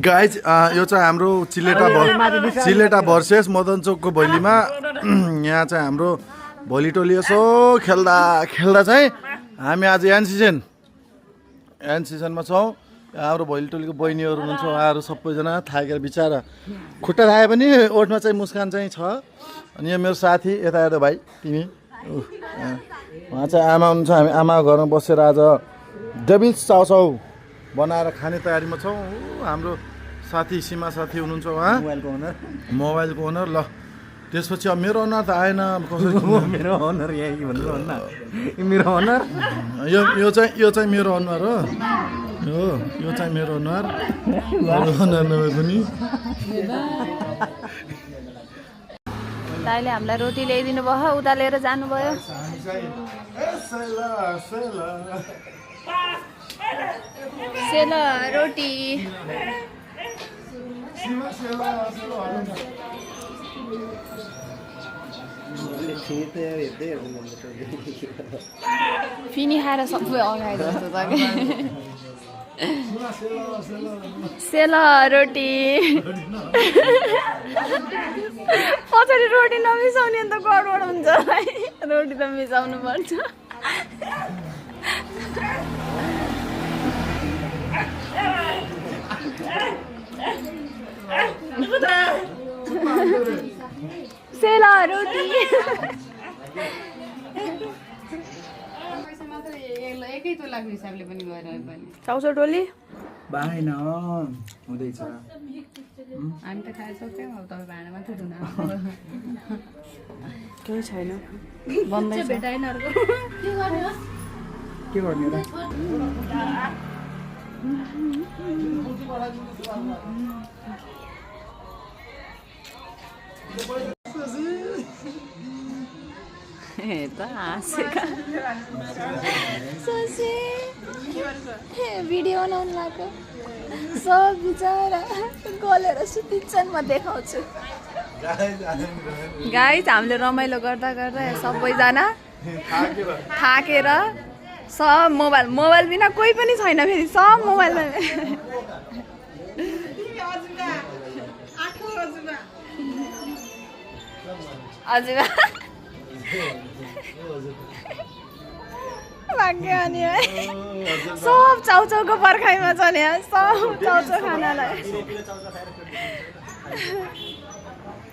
Guys यो चाहिँ हाम्रो चिलेटा भर्सेस मदन चोकको भैलीमा यहाँ चाहिँ हाम्रो भोलि टोली यसो खेल्दा चाहिँ हामी आज एन सिजनमा छौँ। हाम्रो भोलि टोलीको बहिनीहरू हुनुहुन्छ, उहाँहरू सबैजना थाकेर बिचारा खुट्टा थाके पनि ओठमा चाहिँ मुस्कान चाहिँ छ। अनि यो मेरो साथी यता हेर्दा भाइ तिमी उहाँ चाहिँ आमा हुनुहुन्छ। हामी आमा घरमा बसेर आज डेभिल्स चाउचाउ बनाएर खाने तयारीमा छौँ। हाम्रो साथी सीमा साथी हुनुहुन्छ, उहाँ मोबाइलको ओनर। ल त्यसपछि अब मेरो अनुहार त आएन, मेरो अनुहार यहाँ के भन्नु भन्न, मेरो अनुहार यो चाहिँ मेरो अनुहार हो। यो चाहिँ मेरो अनुहार नभए पनि। दाइले हामीलाई रोटी ल्याइदिनु भयो, उता लिएर जानुभयो। सेला रोटी फिनी खाएर सबै अगाडि जस्तो त कि। सेला रोटी पछाडि रोटी नमिसाउने अन्त गडबड हुन्छ। रोटी त मिसाउनु पर्छ। सेला रोटी चाउचाउ टोली भएन हुँदैछ। हामी त खाइसक्यौँ, अब तपाईँ भाँडा मात्रै धुन केही छैन, बन्दैछ। के गर्ने र भिडियो बनाउनु लाग्यो। सब बिचरा गलेर सुतिन्छन्, म देखाउँछु। गाइज हामीले रमाइलो गर्दा गर्दा सबैजना थाकेर सब मोबाइल बिना कोही पनि छैन। फेरि सब मोबाइलमा हजुर लाग्यो। अनि सब चाउचाउको पर्खाइमा छ नि, सब चाउचाउ खानालाई।